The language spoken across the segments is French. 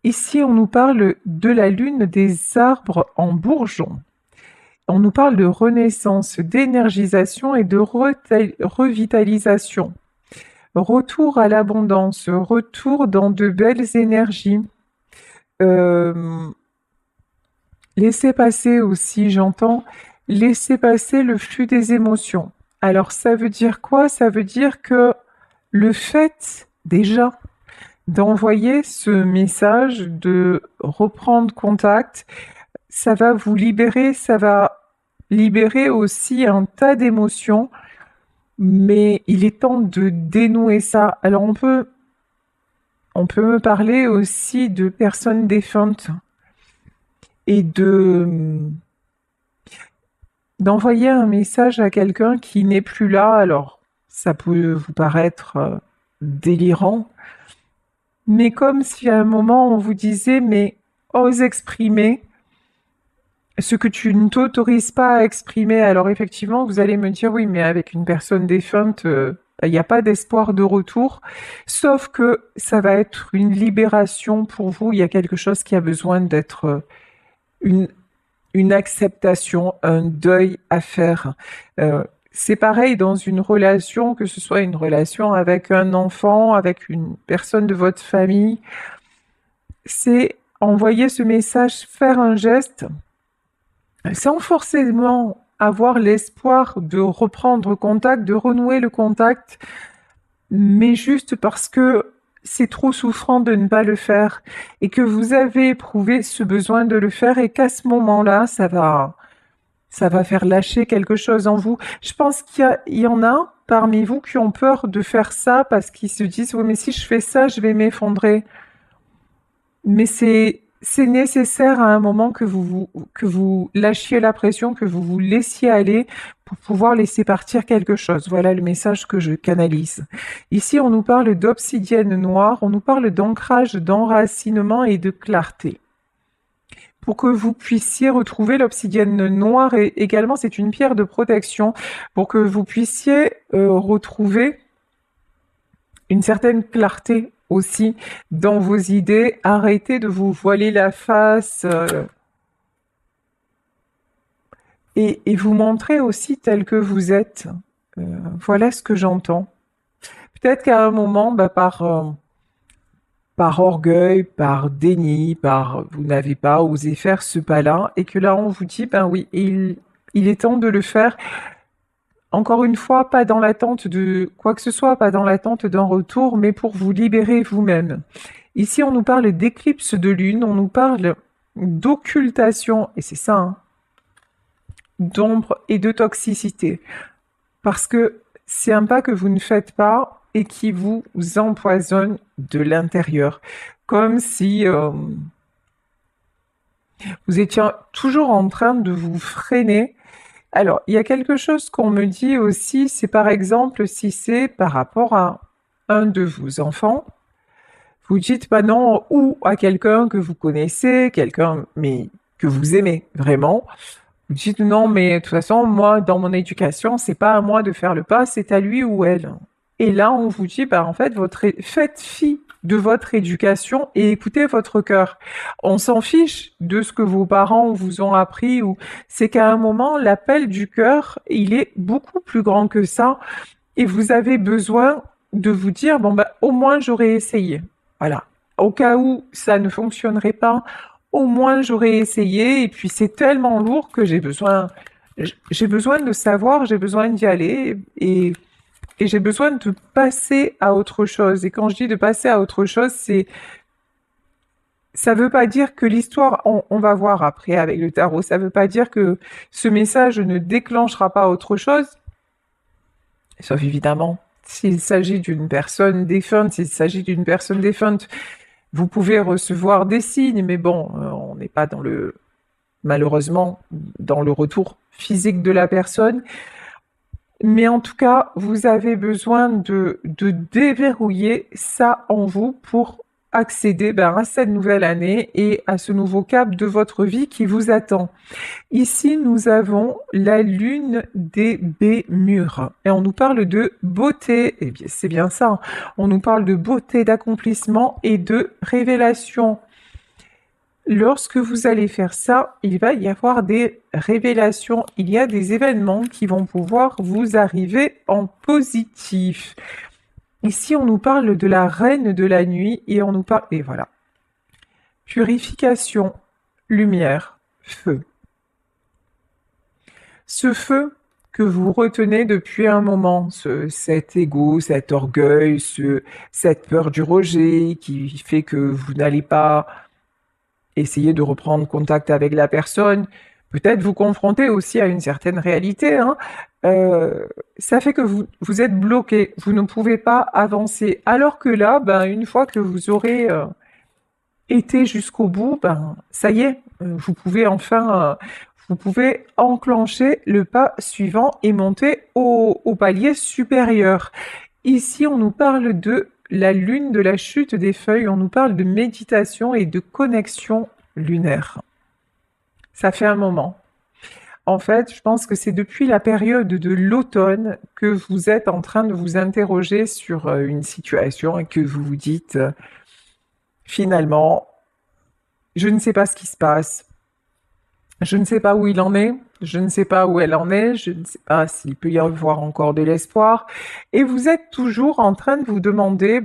Ici, on nous parle de la lune des arbres en bourgeon. On nous parle de renaissance, d'énergisation et de revitalisation. Retour à l'abondance, retour dans de belles énergies. Euh, Laissez passer aussi, j'entends, laissez passer le flux des émotions. Alors ça veut dire quoi? Ça veut dire que le fait déjà d'envoyer ce message, de reprendre contact, ça va vous libérer, ça va libérer aussi un tas d'émotions, mais il est temps de dénouer ça. Alors on peut me parler aussi de personnes défuntes et d'envoyer un message à quelqu'un qui n'est plus là. Alors ça peut vous paraître délirant, mais comme si à un moment on vous disait mais ose exprimer ce que tu ne t'autorises pas à exprimer. Alors effectivement, vous allez me dire oui, mais avec une personne défunte, il n'y a pas d'espoir de retour, sauf que ça va être une libération pour vous. Il y a quelque chose qui a besoin d'être une, une acceptation, un deuil à faire. C'est pareil dans une relation, que ce soit une relation avec un enfant, avec une personne de votre famille, c'est envoyer ce message, faire un geste sans forcément avoir l'espoir de reprendre contact, de renouer le contact, mais juste parce que c'est trop souffrant de ne pas le faire et que vous avez éprouvé ce besoin de le faire et qu'à ce moment-là, ça va faire lâcher quelque chose en vous. Je pense qu'il y en a parmi vous qui ont peur de faire ça parce qu'ils se disent, oui, mais si je fais ça, je vais m'effondrer. Mais c'est nécessaire à un moment que vous lâchiez la pression, que vous vous laissiez aller pour pouvoir laisser partir quelque chose. Voilà le message que je canalise. Ici, on nous parle d'obsidienne noire, on nous parle d'ancrage, d'enracinement et de clarté. Pour que vous puissiez retrouver l'obsidienne noire, et également c'est une pierre de protection, pour que vous puissiez retrouver une certaine clarté aussi dans vos idées. Arrêtez de vous voiler la face et vous montrer aussi tel que vous êtes. Voilà ce que j'entends. Peut-être qu'à un moment, par orgueil, par déni, vous n'avez pas osé faire ce pas-là, et que là on vous dit, ben oui, il est temps de le faire. Encore une fois, pas dans l'attente de quoi que ce soit, pas dans l'attente d'un retour, mais pour vous libérer vous-même. Ici, on nous parle d'éclipse de lune, on nous parle d'occultation, et c'est ça, hein, d'ombre et de toxicité. Parce que c'est un pas que vous ne faites pas et qui vous empoisonne de l'intérieur. Comme si vous étiez toujours en train de vous freiner. Alors, il y a quelque chose qu'on me dit aussi, c'est par exemple si c'est par rapport à un de vos enfants, vous dites bah non, ou à quelqu'un que vous connaissez, quelqu'un mais que vous aimez vraiment, vous dites non mais de toute façon moi dans mon éducation c'est pas à moi de faire le pas, c'est à lui ou elle. Et là on vous dit bah en fait faites fi de votre éducation et écoutez votre cœur. On s'en fiche de ce que vos parents vous ont appris ou c'est qu'à un moment l'appel du cœur il est beaucoup plus grand que ça et vous avez besoin de vous dire bon bah au moins j'aurais essayé. Voilà. Au cas où ça ne fonctionnerait pas, au moins j'aurais essayé et puis c'est tellement lourd que j'ai besoin de savoir, j'ai besoin d'y aller et j'ai besoin de passer à autre chose. Et quand je dis de passer à autre chose, ça veut pas dire que l'histoire, on va voir après avec le tarot, ça veut pas dire que ce message ne déclenchera pas autre chose, sauf évidemment s'il s'agit d'une personne défunte, vous pouvez recevoir des signes, mais bon, on n'est pas malheureusement, dans le retour physique de la personne. Mais en tout cas, vous avez besoin de déverrouiller ça en vous pour accéder à cette nouvelle année et à ce nouveau cap de votre vie qui vous attend. Ici, nous avons la lune des Bémurs et on nous parle de beauté, et bien c'est bien ça, on nous parle de beauté, d'accomplissement et de révélation. Lorsque vous allez faire ça, il va y avoir des révélations, il y a des événements qui vont pouvoir vous arriver en positif. Ici, on nous parle de la reine de la nuit et on nous parle... Et voilà. Purification, lumière, feu. Ce feu que vous retenez depuis un moment, cet ego, cet orgueil, cette peur du rejet qui fait que vous n'allez pas essayer de reprendre contact avec la personne, peut-être vous confronter aussi à une certaine réalité, hein, ça fait que vous êtes bloqué, vous ne pouvez pas avancer. Alors que là, une fois que vous aurez été jusqu'au bout, ça y est, vous pouvez enfin, vous pouvez enclencher le pas suivant et monter au palier supérieur. Ici, on nous parle de la lune, de la chute des feuilles, on nous parle de méditation et de connexion lunaire. Ça fait un moment. En fait, je pense que c'est depuis la période de l'automne que vous êtes en train de vous interroger sur une situation et que vous vous dites finalement, je ne sais pas ce qui se passe, je ne sais pas où il en est, je ne sais pas où elle en est, je ne sais pas s'il peut y avoir encore de l'espoir. Et vous êtes toujours en train de vous demander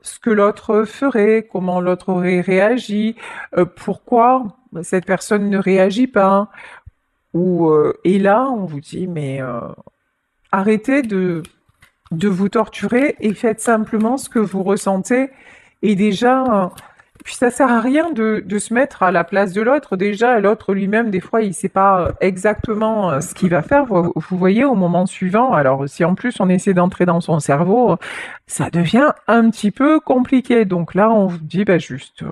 ce que l'autre ferait, comment l'autre aurait réagi, pourquoi cette personne ne réagit pas. Et là, on vous dit, mais arrêtez de vous torturer et faites simplement ce que vous ressentez. Et déjà, puis ça sert à rien de se mettre à la place de l'autre. Déjà, l'autre lui-même, des fois, il sait pas exactement ce qu'il va faire. Vous voyez, au moment suivant, alors si en plus on essaie d'entrer dans son cerveau, ça devient un petit peu compliqué. Donc là, on vous dit, juste,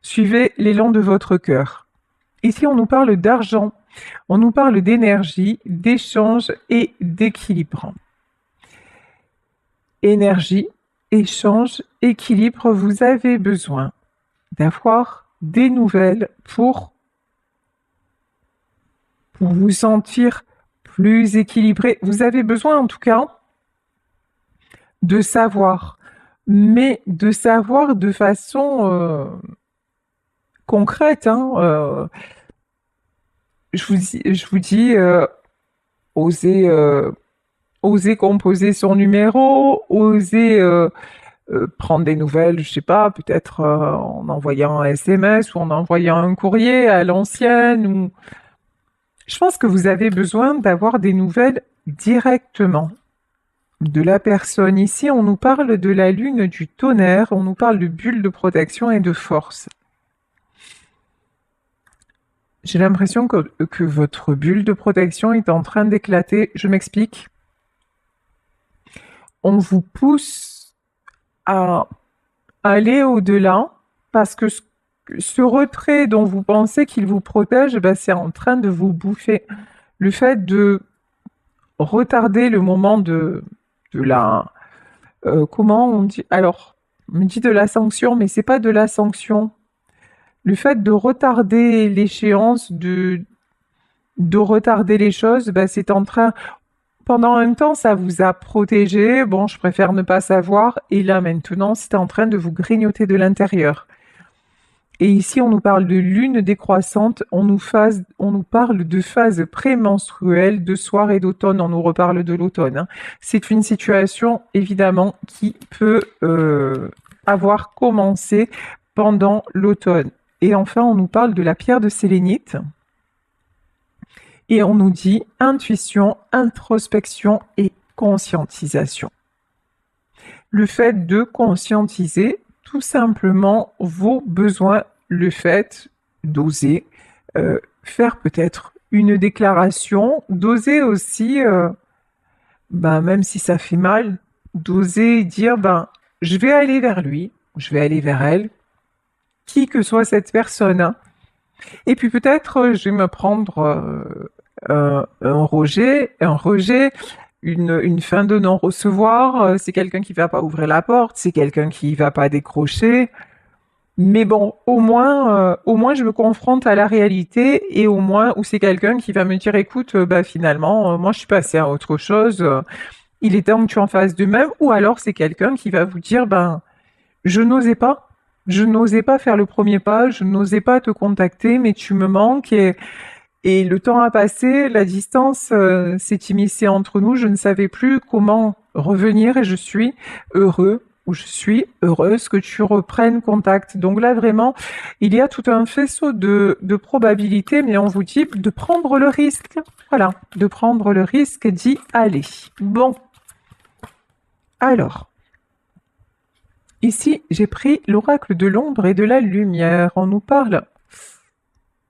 suivez l'élan de votre cœur. Ici, on nous parle d'argent, on nous parle d'énergie, d'échange et d'équilibre. Énergie, échange, équilibre, vous avez besoin d'avoir des nouvelles pour vous sentir plus équilibré. Vous avez besoin en tout cas de savoir, mais de savoir de façon concrète. Je vous dis oser composer son numéro, oser prendre des nouvelles, je sais pas, peut-être en envoyant un SMS ou en envoyant un courrier à l'ancienne. Ou... Je pense que vous avez besoin d'avoir des nouvelles directement de la personne. Ici, on nous parle de la lune du tonnerre, on nous parle de bulle de protection et de force. J'ai l'impression que votre bulle de protection est en train d'éclater. Je m'explique. On vous pousse à aller au-delà parce que ce retrait dont vous pensez qu'il vous protège, c'est en train de vous bouffer. Le fait de retarder le moment de la... comment on dit? Alors, on me dit de la sanction, mais c'est pas de la sanction. Le fait de retarder l'échéance, de retarder les choses, c'est en train... Pendant un temps, ça vous a protégé. Bon, je préfère ne pas savoir. Et là, maintenant, c'est en train de vous grignoter de l'intérieur. Et ici, on nous parle de lune décroissante. On nous parle de phase prémenstruelle, de soir et d'automne. On nous reparle de l'automne. C'est une situation, évidemment, qui peut avoir commencé pendant l'automne. Et enfin, on nous parle de la pierre de sélénite. Et on nous dit intuition, introspection et conscientisation. Le fait de conscientiser tout simplement vos besoins, le fait d'oser faire peut-être une déclaration, d'oser aussi, même si ça fait mal, d'oser dire je vais aller vers lui, je vais aller vers elle, qui que soit cette personne. Et puis peut-être je vais me prendre un rejet, une fin de non-recevoir, c'est quelqu'un qui va pas ouvrir la porte, c'est quelqu'un qui va pas décrocher. Mais bon, au moins je me confronte à la réalité et au moins où c'est quelqu'un qui va me dire écoute, finalement, moi je suis passée à autre chose, il est temps que tu en fasses de même. Ou alors c'est quelqu'un qui va vous dire je n'osais pas, Je n'osais pas faire le premier pas, je n'osais pas te contacter, mais tu me manques et le temps a passé, la distance s'est immiscée entre nous, je ne savais plus comment revenir et je suis heureux ou je suis heureuse que tu reprennes contact. Donc là, vraiment, il y a tout un faisceau de probabilités, mais on vous dit de prendre le risque. Voilà, de prendre le risque d'y aller. Bon, alors, ici, j'ai pris l'oracle de l'ombre et de la lumière. On nous parle...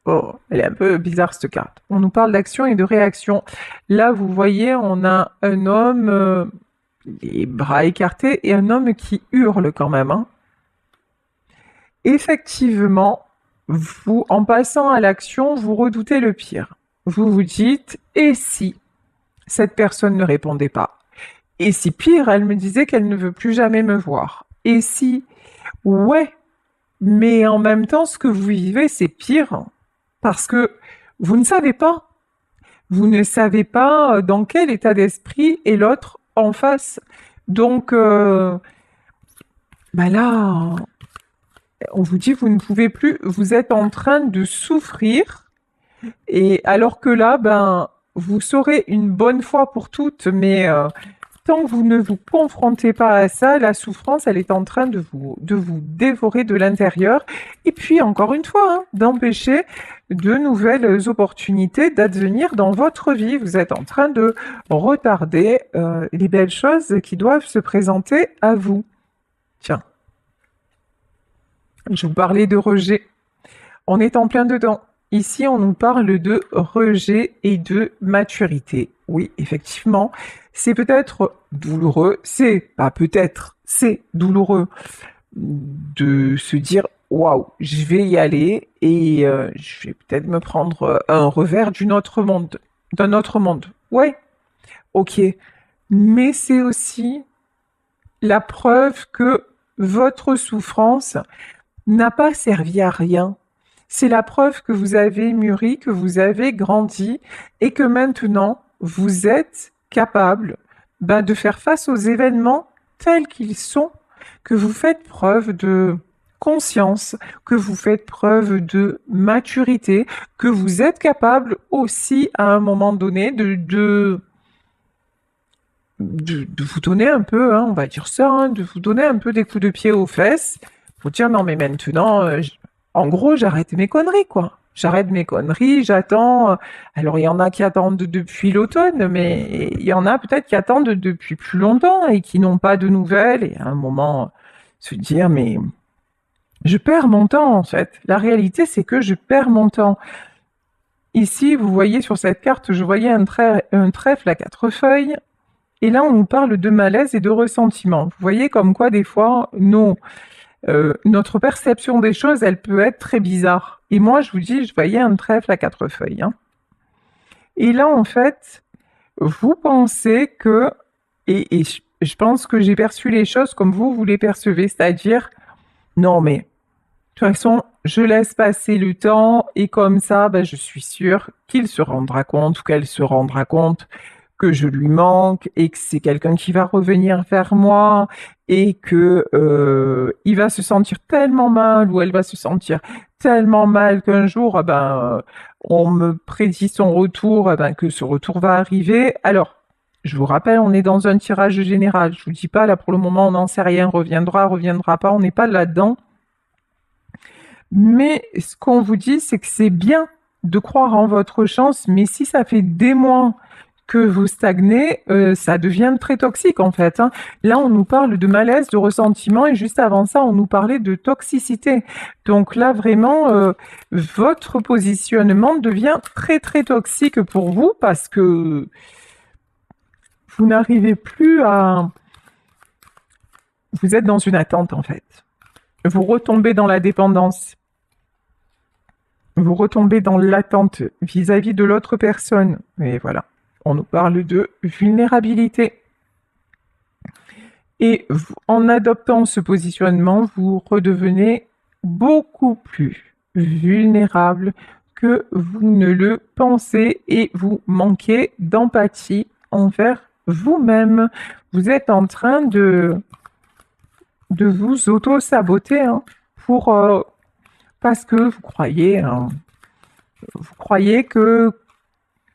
Oh, elle est un peu bizarre cette carte. On nous parle d'action et de réaction. Là, vous voyez, on a un homme, les bras écartés, et un homme qui hurle quand même, hein. Effectivement, vous, en passant à l'action, vous redoutez le pire. Vous vous dites, et si cette personne ne répondait pas? Et si pire, elle me disait qu'elle ne veut plus jamais me voir? Et si, ouais, mais en même temps, ce que vous vivez, c'est pire, parce que vous ne savez pas. Vous ne savez pas dans quel état d'esprit est l'autre en face. Donc, bah là, on vous dit, vous ne pouvez plus, vous êtes en train de souffrir, et alors que là, ben, vous saurez une bonne fois pour toutes, mais tant que vous ne vous confrontez pas à ça, la souffrance, elle est en train de vous dévorer de l'intérieur. Et puis, encore une fois, hein, d'empêcher de nouvelles opportunités d'advenir dans votre vie. Vous êtes en train de retarder les belles choses qui doivent se présenter à vous. Tiens, je vous parlais de rejet. On est en plein dedans. Ici, on nous parle de rejet et de maturité. Oui, effectivement, c'est peut-être douloureux, c'est pas peut-être, c'est douloureux de se dire waouh, je vais y aller et je vais peut-être me prendre un revers d'un autre monde. Ouais, ok, mais c'est aussi la preuve que votre souffrance n'a pas servi à rien. C'est la preuve que vous avez mûri, que vous avez grandi et que maintenant vous êtes capable de faire face aux événements tels qu'ils sont, que vous faites preuve de conscience, que vous faites preuve de maturité, que vous êtes capable aussi à un moment donné de vous donner un peu, hein, on va dire ça, hein, de vous donner un peu des coups de pied aux fesses pour dire non mais maintenant, en gros, j'arrête mes conneries, quoi. J'arrête mes conneries, j'attends. Alors, il y en a qui attendent depuis l'automne, mais il y en a peut-être qui attendent depuis plus longtemps et qui n'ont pas de nouvelles. Et à un moment, se dire, mais je perds mon temps, en fait. La réalité, c'est que je perds mon temps. Ici, vous voyez sur cette carte, je voyais un trèfle à 4 feuilles. Et là, on nous parle de malaise et de ressentiment. Vous voyez comme quoi, des fois, notre perception des choses, elle peut être très bizarre. Et moi, je vous dis, je voyais un trèfle à 4 feuilles, hein. Et là, en fait, vous pensez que, et je pense que j'ai perçu les choses comme vous les percevez, c'est-à-dire, non mais, de toute façon, je laisse passer le temps et comme ça, je suis sûre qu'il se rendra compte ou qu'elle se rendra compte que je lui manque et que c'est quelqu'un qui va revenir vers moi et que il va se sentir tellement mal ou elle va se sentir tellement mal qu'un jour, on me prédit son retour, que ce retour va arriver. Alors, je vous rappelle, on est dans un tirage général. Je vous dis pas, là, pour le moment, on n'en sait rien. Reviendra, reviendra pas. On n'est pas là-dedans. Mais ce qu'on vous dit, c'est que c'est bien de croire en votre chance, mais si ça fait des mois que vous stagnez, ça devient très toxique en fait, hein. Là, on nous parle de malaise, de ressentiment, et juste avant ça, on nous parlait de toxicité. Donc là, vraiment, votre positionnement devient très très toxique pour vous parce que vous n'arrivez plus à... Vous êtes dans une attente en fait. Vous retombez dans la dépendance. Vous retombez dans l'attente vis-à-vis de l'autre personne. Et voilà. On nous parle de vulnérabilité. Et en adoptant ce positionnement, vous redevenez beaucoup plus vulnérable que vous ne le pensez et vous manquez d'empathie envers vous-même. Vous êtes en train de vous auto-saboter, hein, pour parce que vous croyez que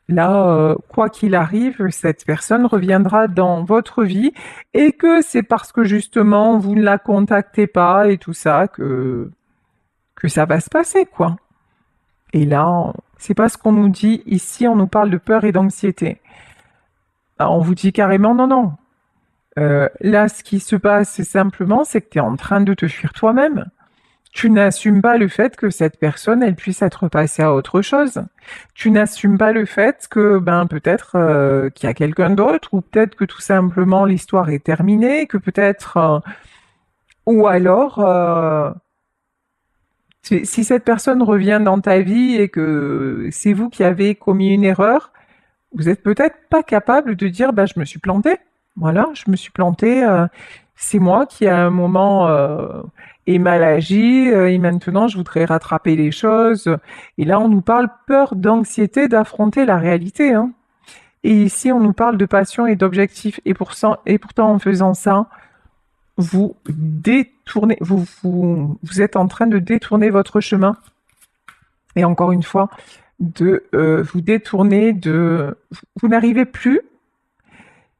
là, quoi qu'il arrive, cette personne reviendra dans votre vie et que c'est parce que justement vous ne la contactez pas et tout ça que ça va se passer, quoi. Et là, c'est pas ce qu'on nous dit ici, on nous parle de peur et d'anxiété. On vous dit carrément non, non. Là, ce qui se passe, c'est simplement, c'est que tu es en train de te fuir toi-même. Tu n'assumes pas le fait que cette personne, elle puisse être passée à autre chose. Tu n'assumes pas le fait que, ben, peut-être qu'il y a quelqu'un d'autre, ou peut-être que tout simplement l'histoire est terminée, que peut-être, ou alors, si cette personne revient dans ta vie et que c'est vous qui avez commis une erreur, vous êtes peut-être pas capable de dire, bah, je me suis planté. Voilà, je me suis planté. C'est moi qui à un moment ai mal agi et maintenant je voudrais rattraper les choses. Et là, on nous parle peur, d'anxiété d'affronter la réalité, hein. Et ici, on nous parle de passion et d'objectif. Et pourtant, en faisant ça, vous détournez, vous êtes en train de détourner votre chemin. Et encore une fois, de vous détourner de... Vous n'arrivez plus.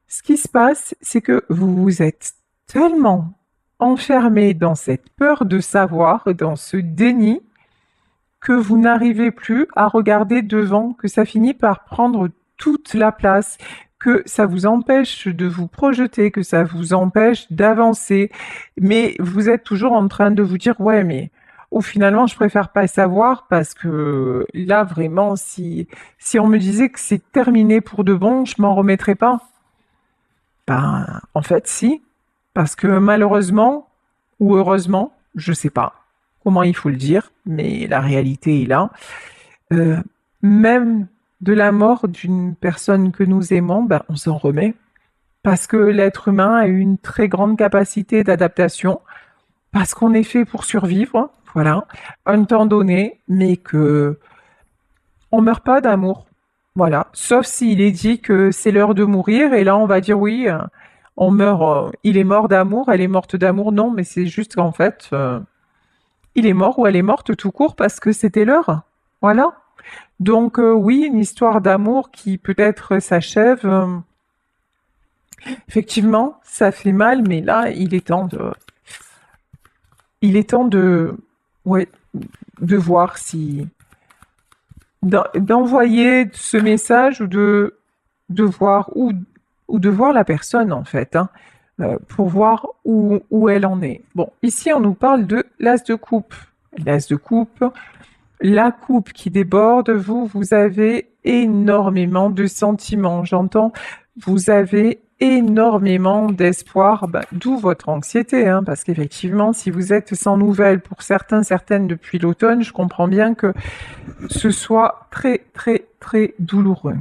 Ce qui se passe, c'est que vous vous êtes tellement enfermé dans cette peur de savoir, dans ce déni, que vous n'arrivez plus à regarder devant, que ça finit par prendre toute la place, que ça vous empêche de vous projeter, que ça vous empêche d'avancer, mais vous êtes toujours en train de vous dire ouais mais finalement je préfère pas savoir parce que là vraiment si on me disait que c'est terminé pour de bon, je m'en remettrais pas. Ben en fait si, parce que malheureusement ou heureusement, je sais pas comment il faut le dire, mais la réalité est là. Même de la mort d'une personne que nous aimons, ben, on s'en remet. Parce que l'être humain a une très grande capacité d'adaptation, parce qu'on est fait pour survivre, voilà, un temps donné, mais que on meurt pas d'amour. Voilà. Sauf s'il est dit que c'est l'heure de mourir, et là on va dire oui, on meurt, il est mort d'amour, elle est morte d'amour. Non, mais c'est juste qu'en fait, il est mort ou elle est morte tout court parce que c'était l'heure. Voilà. Donc oui, une histoire d'amour qui peut-être s'achève. Effectivement, ça fait mal, mais là, il est temps de, ouais, de voir si, d'envoyer ce message ou de voir ou de voir la personne en fait, hein, pour voir où elle en est. Bon, ici on nous parle de l'as de coupe. L'as de coupe, la coupe qui déborde, vous avez énormément de sentiments. J'entends, vous avez énormément d'espoir, d'où votre anxiété, hein, parce qu'effectivement, si vous êtes sans nouvelles pour certains, certaines depuis l'automne, je comprends bien que ce soit très, très, très douloureux.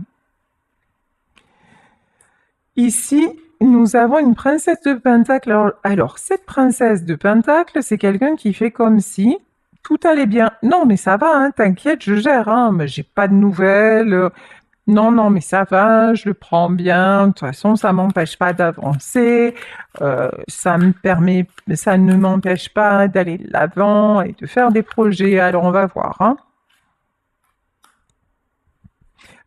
Ici, nous avons une princesse de Pentacle. Alors, cette princesse de Pentacle, c'est quelqu'un qui fait comme si tout allait bien. Non, mais ça va, hein, t'inquiète, je gère, hein, mais j'ai pas de nouvelles. Non, non, mais ça va, je le prends bien. De toute façon, ça m'empêche pas d'avancer. Ça ne m'empêche pas d'aller de l'avant et de faire des projets. Alors, on va voir, hein.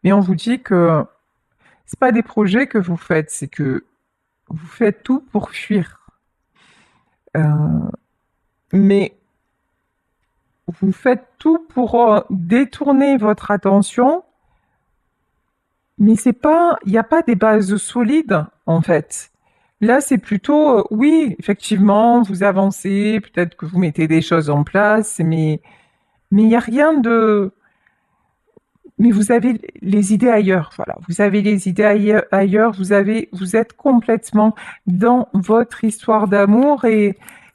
Mais on vous dit que c'est pas des projets que vous faites, c'est que vous faites tout pour fuir. Mais vous faites tout pour détourner votre attention, mais c'est pas, il n'y a pas des bases solides en fait. Là, c'est plutôt, oui, effectivement, vous avancez, peut-être que vous mettez des choses en place, mais il n'y a rien de, mais vous avez les idées ailleurs, voilà. Vous avez les idées ailleurs, vous êtes complètement dans votre histoire d'amour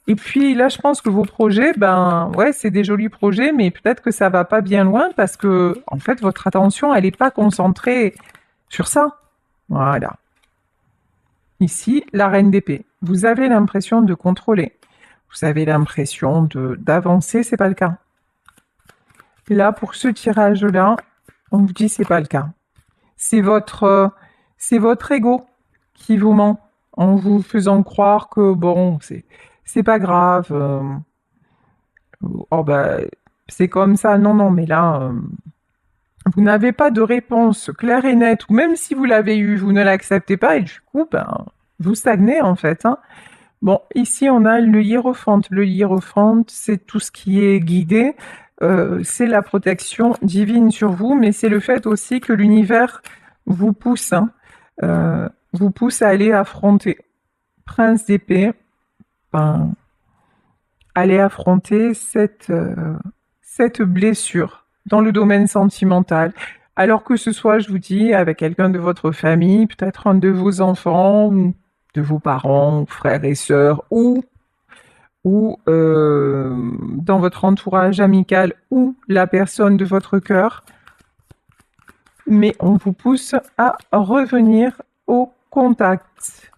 et puis là, je pense que vos projets, ben ouais, c'est des jolis projets, mais peut-être que ça va pas bien loin parce que en fait, votre attention, elle n'est pas concentrée sur ça. Voilà. Ici, la reine d'épée. Vous avez l'impression de contrôler. Vous avez l'impression d'avancer, c'est pas le cas. Là, pour ce tirage-là, on vous dit c'est pas le cas. C'est votre ego qui vous ment en vous faisant croire que bon, c'est pas grave. Oh bah, c'est comme ça. Non, non, mais là, vous n'avez pas de réponse claire et nette, ou même si vous l'avez eue, vous ne l'acceptez pas, et du coup, ben, vous stagnez en fait, hein. Bon, ici on a le hiérophante. Le hiérophante, c'est tout ce qui est guidé, c'est la protection divine sur vous, mais c'est le fait aussi que l'univers vous pousse, hein, vous pousse à aller affronter. Prince d'épée, ben, aller affronter cette blessure dans le domaine sentimental. Alors que ce soit, je vous dis, avec quelqu'un de votre famille, peut-être un de vos enfants, ou de vos parents, frères et sœurs, ou dans votre entourage amical, ou la personne de votre cœur, mais on vous pousse à revenir au contact.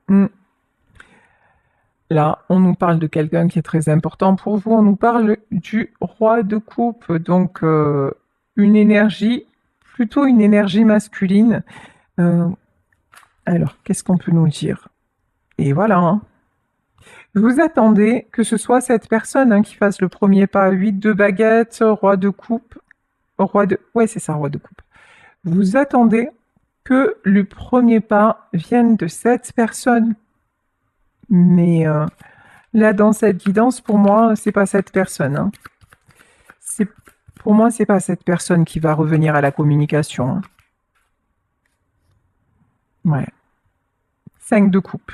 Hmm. Là, on nous parle de quelqu'un qui est très important pour vous, on nous parle du roi de coupe, donc une énergie, plutôt une énergie masculine. Euh, alors, qu'est-ce qu'on peut nous dire? Et voilà, hein. Vous attendez que ce soit cette personne, hein, qui fasse le premier pas. 8 de baguette, roi de coupe, roi de... Ouais, c'est ça, roi de coupe. Vous attendez que le premier pas vienne de cette personne. Mais là, dans cette guidance, pour moi, c'est pas cette personne, hein. C'est, pour moi, c'est pas cette personne qui va revenir à la communication, hein. Ouais. 5 de coupe.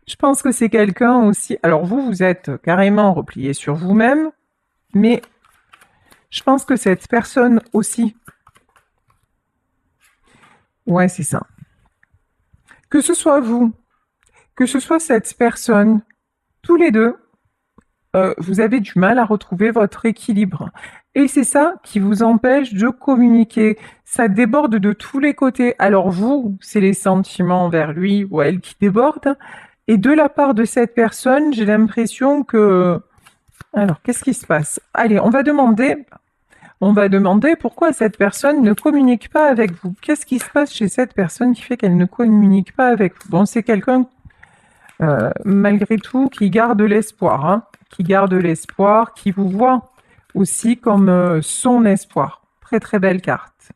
Je pense que c'est quelqu'un aussi. Alors vous, vous êtes carrément replié sur vous-même, mais je pense que cette personne aussi. Ouais, c'est ça. Que ce soit vous, que ce soit cette personne, tous les deux, vous avez du mal à retrouver votre équilibre. Et c'est ça qui vous empêche de communiquer. Ça déborde de tous les côtés. Alors vous, c'est les sentiments envers lui ou elle qui débordent. Et de la part de cette personne, j'ai l'impression que... Alors, qu'est-ce qui se passe? Allez, on va demander pourquoi cette personne ne communique pas avec vous. Qu'est-ce qui se passe chez cette personne qui fait qu'elle ne communique pas avec vous? Bon, c'est quelqu'un, malgré tout, qui garde l'espoir, hein, qui garde l'espoir, qui vous voit aussi comme son espoir. Très très belle carte.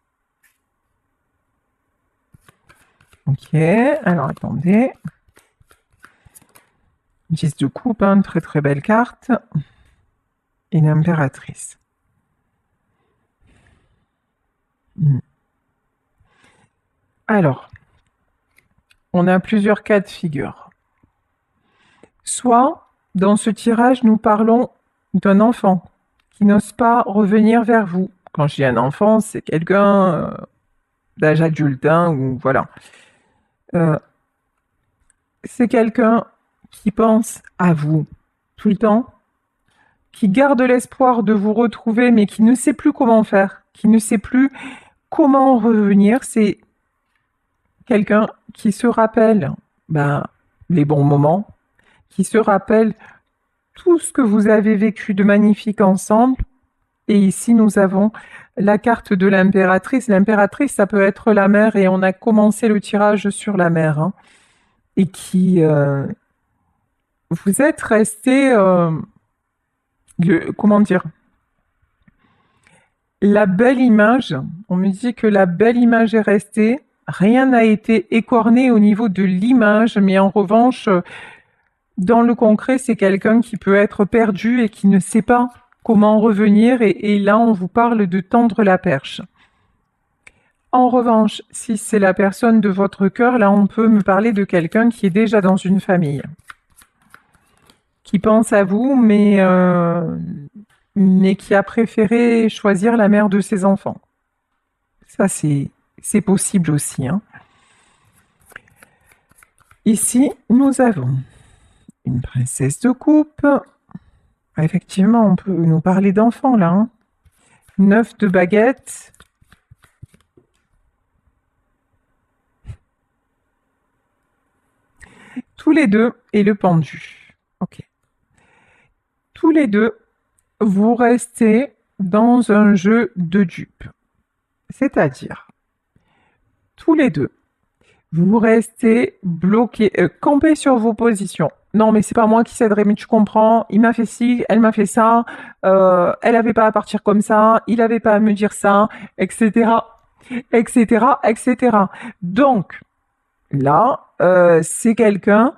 Ok, alors attendez. 10 de coupe, hein, très très belle carte. Et l'impératrice. Alors, on a plusieurs cas de figure. Soit, dans ce tirage, nous parlons d'un enfant qui n'ose pas revenir vers vous. Quand je dis un enfant, c'est quelqu'un d'âge adulte, hein, ou voilà. C'est quelqu'un qui pense à vous tout le temps, qui garde l'espoir de vous retrouver, mais qui ne sait plus comment faire, qui ne sait plus comment revenir. C'est quelqu'un qui se rappelle les bons moments, qui se rappelle tout ce que vous avez vécu de magnifique ensemble. Et ici, nous avons la carte de l'impératrice. L'impératrice, ça peut être la mère, et on a commencé le tirage sur la mère, hein, et qui... vous êtes resté... comment dire? La belle image, on me dit que la belle image est restée. Rien n'a été écorné au niveau de l'image, mais en revanche, dans le concret, c'est quelqu'un qui peut être perdu et qui ne sait pas comment revenir, et là, on vous parle de tendre la perche. En revanche, si c'est la personne de votre cœur, là, on peut me parler de quelqu'un qui est déjà dans une famille, qui pense à vous, mais qui a préféré choisir la mère de ses enfants. Ça, c'est possible aussi, hein. Ici, nous avons une princesse de coupe. Effectivement, on peut nous parler d'enfants, là, hein. 9 de baguette. Tous les deux, et le pendu. Ok. Tous les deux, vous restez dans un jeu de dupes. C'est-à-dire, tous les deux, vous restez bloqués, campés sur vos positions. non, mais c'est pas moi qui céderai, mais tu comprends, il m'a fait ci, elle m'a fait ça, elle avait pas à partir comme ça, il avait pas à me dire ça, etc., etc., etc. Donc, là, c'est quelqu'un,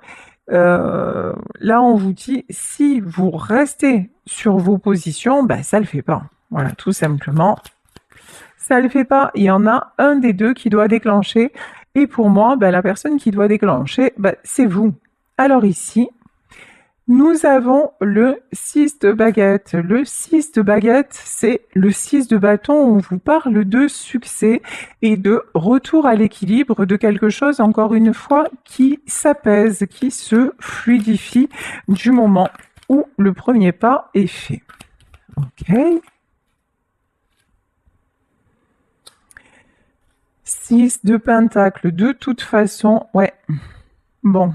là, on vous dit, si vous restez sur vos positions, ben, ça le fait pas. Voilà, tout simplement, ça le fait pas. Il y en a un des deux qui doit déclencher. Et pour moi, ben, la personne qui doit déclencher, ben, c'est vous. Alors ici, nous avons le 6 de baguette. Le 6 de baguette, c'est le 6 de bâton. On vous parle de succès et de retour à l'équilibre de quelque chose, encore une fois, qui s'apaise, qui se fluidifie du moment où le premier pas est fait. Ok. 6 de pentacle, de toute façon, ouais. Bon,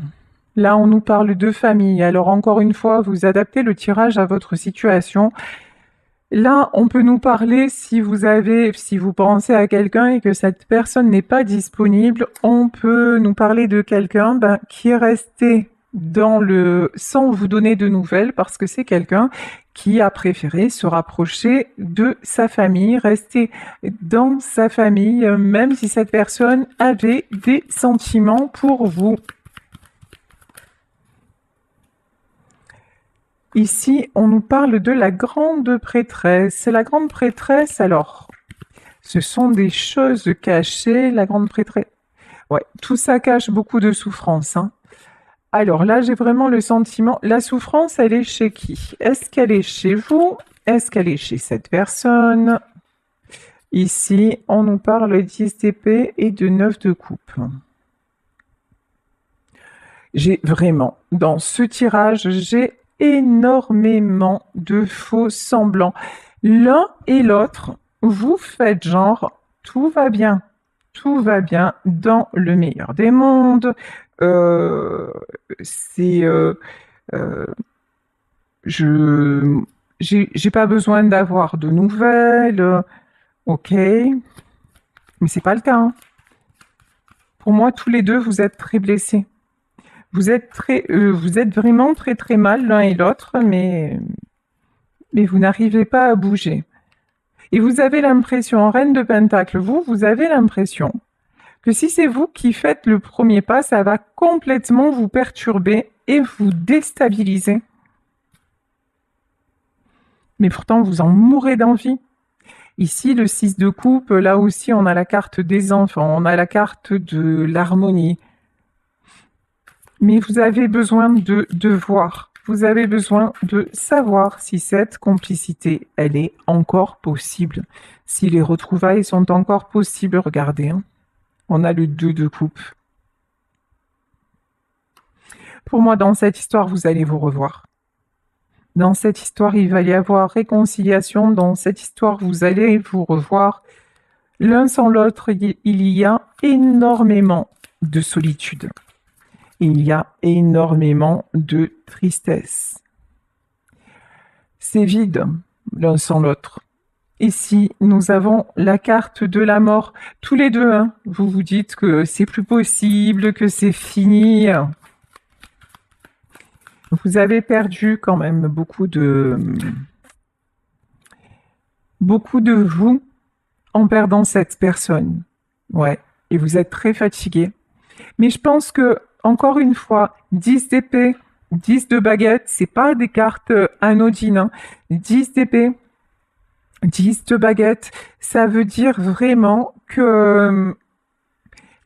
là on nous parle de famille. Alors encore une fois, vous adaptez le tirage à votre situation. Là, on peut nous parler si vous pensez à quelqu'un et que cette personne n'est pas disponible, on peut nous parler de quelqu'un qui est resté sans vous donner de nouvelles parce que c'est quelqu'un qui a préféré se rapprocher de sa famille, rester dans sa famille, même si cette personne avait des sentiments pour vous. Ici, on nous parle de la grande prêtresse. La grande prêtresse, alors, ce sont des choses cachées, la grande prêtresse. Ouais, tout ça cache beaucoup de souffrance, hein. Alors là, j'ai vraiment le sentiment, la souffrance, elle est chez qui? Est-ce qu'elle est chez vous? Est-ce qu'elle est chez cette personne? Ici, on nous parle 10 d'épée et de 9 de coupe. J'ai vraiment, dans ce tirage, j'ai énormément de faux semblants. L'un et l'autre, vous faites genre, tout va bien dans le meilleur des mondes. J'ai pas besoin d'avoir de nouvelles, ok, mais c'est pas le cas, hein. Pour moi, tous les deux, vous êtes très blessés. Vous êtes vraiment très très mal l'un et l'autre, mais vous n'arrivez pas à bouger. Et vous avez l'impression, Reine de Pentacle, vous avez l'impression que si c'est vous qui faites le premier pas, ça va complètement vous perturber et vous déstabiliser. Mais pourtant, vous en mourrez d'envie. Ici, le 6 de coupe, là aussi, on a la carte des enfants, on a la carte de l'harmonie. Mais vous avez besoin de voir, vous avez besoin de savoir si cette complicité, elle est encore possible, si les retrouvailles sont encore possibles. Regardez, hein. On a le 2 de coupe. Pour moi, dans cette histoire, vous allez vous revoir. Dans cette histoire, il va y avoir réconciliation. Dans cette histoire, vous allez vous revoir. L'un sans l'autre, il y a énormément de solitude. Il y a énormément de tristesse. C'est vide, l'un sans l'autre. Ici, nous avons la carte de la mort. Tous les deux, hein, vous vous dites que c'est plus possible, que c'est fini. Vous avez perdu quand même beaucoup de vous en perdant cette personne. Ouais, et vous êtes très fatigué. Mais je pense que, encore une fois, 10 d'épée, 10 de baguette, c'est pas des cartes anodines, hein. 10 d'épée, 10 de baguette, ça veut dire vraiment que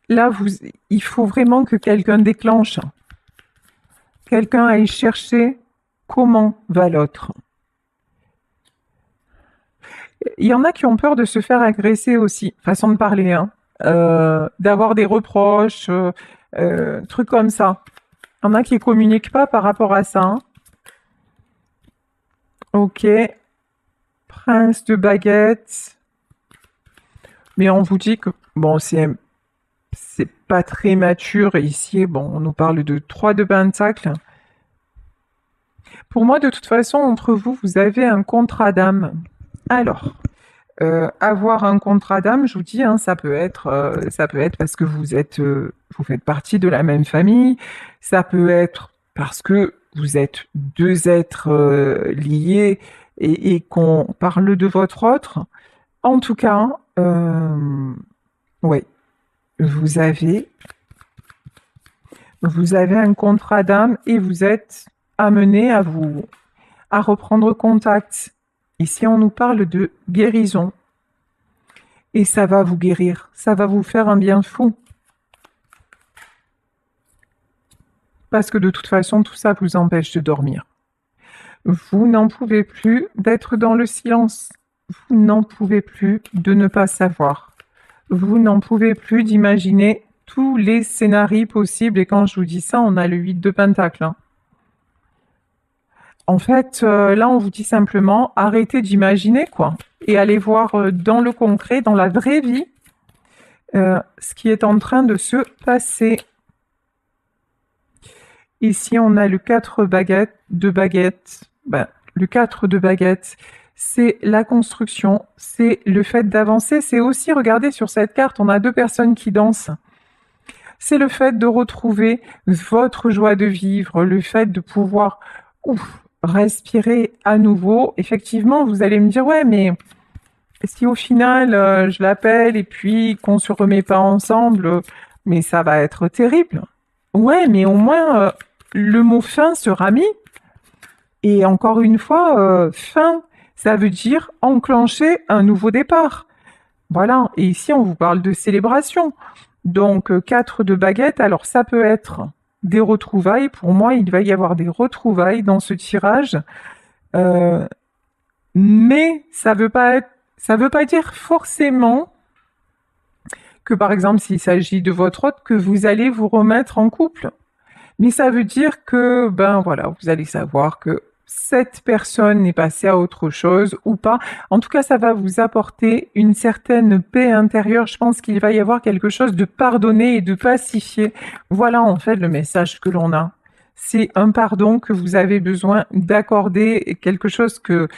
là, il faut vraiment que quelqu'un déclenche. Quelqu'un aille chercher comment va l'autre. Il y en a qui ont peur de se faire agresser aussi, façon de parler, hein. D'avoir des reproches, trucs comme ça. Il y en a qui communiquent pas par rapport à ça, hein. Ok. Prince de baguette. Mais on vous dit que, bon, c'est pas très mature ici. Bon, on nous parle de 3 de pentacle. Pour moi, de toute façon, entre vous, vous avez un contrat d'âme. Alors, avoir un contrat d'âme, je vous dis, hein, ça peut être parce que vous faites partie de la même famille. Ça peut être parce que vous êtes deux êtres liés et qu'on parle de votre autre. En tout cas, ouais, vous avez un contrat d'âme et vous êtes amené à reprendre contact. Ici, on nous parle de guérison. Et ça va vous guérir, ça va vous faire un bien fou. Parce que de toute façon, tout ça vous empêche de dormir. Vous n'en pouvez plus d'être dans le silence. Vous n'en pouvez plus de ne pas savoir. Vous n'en pouvez plus d'imaginer tous les scénarios possibles. Et quand je vous dis ça, on a le 8 de Pentacle. Hein. En fait, là, on vous dit simplement, arrêtez d'imaginer, quoi. Et allez voir dans le concret, dans la vraie vie, ce qui est en train de se passer. Ici, on a le 4 de baguettes. Ben, le 4 de baguettes, c'est la construction, c'est le fait d'avancer. C'est aussi, regardez sur cette carte, on a deux personnes qui dansent. C'est le fait de retrouver votre joie de vivre, le fait de pouvoir respirer à nouveau. Effectivement, vous allez me dire, ouais, mais si au final, je l'appelle et puis qu'on se remet pas ensemble, mais ça va être terrible. Ouais, mais au moins, le mot fin sera mis. Et encore une fois, fin, ça veut dire enclencher un nouveau départ. Voilà. Et ici, on vous parle de célébration. Donc, 4 de baguettes. Alors, ça peut être des retrouvailles. Pour moi, il va y avoir des retrouvailles dans ce tirage. Mais ça veut pas dire forcément que, par exemple, s'il s'agit de votre hôte, que vous allez vous remettre en couple. Mais ça veut dire que, ben voilà, vous allez savoir que cette personne est passée à autre chose ou pas. En tout cas, ça va vous apporter une certaine paix intérieure. Je pense qu'il va y avoir quelque chose de pardonné et de pacifié. Voilà en fait le message que l'on a. C'est un pardon que vous avez besoin d'accorder, quelque chose que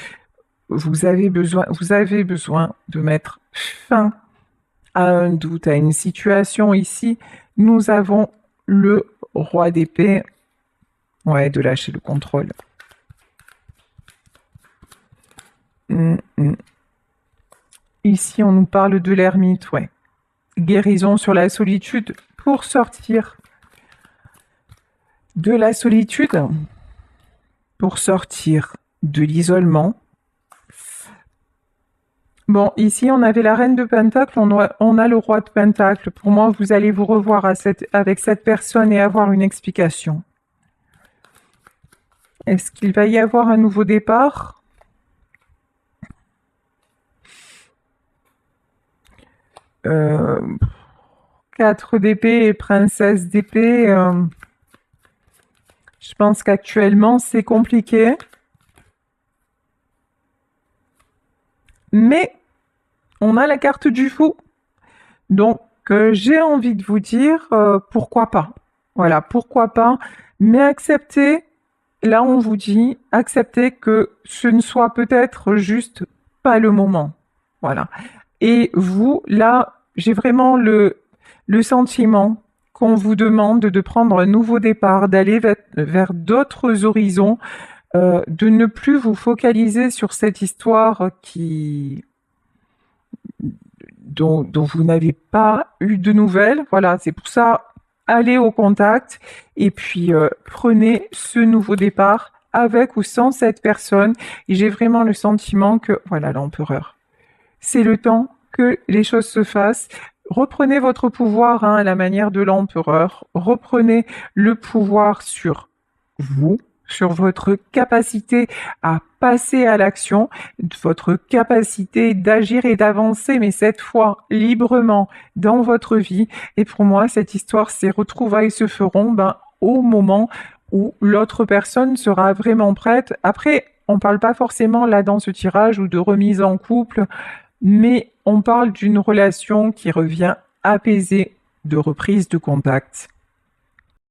vous avez besoin de mettre fin à un doute, à une situation. Ici, nous avons le roi d'épée. Ouais, de lâcher le contrôle. Ici, on nous parle de l'ermite, ouais. Guérison sur la solitude pour sortir de la solitude, pour sortir de l'isolement. Bon, ici, on avait la reine de Pentacle, on a le roi de Pentacle. Pour moi, vous allez vous revoir avec cette personne et avoir une explication. Est-ce qu'il va y avoir un nouveau départ ? 4 d'épée et princesse d'épée. Je pense qu'actuellement, c'est compliqué. Mais on a la carte du fou. Donc, j'ai envie de vous dire, pourquoi pas. Voilà, pourquoi pas. Mais acceptez, là on vous dit, acceptez que ce ne soit peut-être juste pas le moment. Voilà. Et vous, là, j'ai vraiment le sentiment qu'on vous demande de prendre un nouveau départ, d'aller vers d'autres horizons, de ne plus vous focaliser sur cette histoire dont vous n'avez pas eu de nouvelles. Voilà, c'est pour ça, allez au contact et puis prenez ce nouveau départ avec ou sans cette personne. Et j'ai vraiment le sentiment que, voilà, l'empereur. C'est le temps que les choses se fassent. Reprenez votre pouvoir à la manière de l'empereur. Reprenez le pouvoir sur vous, sur votre capacité à passer à l'action, votre capacité d'agir et d'avancer, mais cette fois librement dans votre vie. Et pour moi, cette histoire, ces retrouvailles se feront au moment où l'autre personne sera vraiment prête. Après, on ne parle pas forcément là dans ce tirage ou de remise en couple, mais on parle d'une relation qui revient apaisée, de reprise de contact.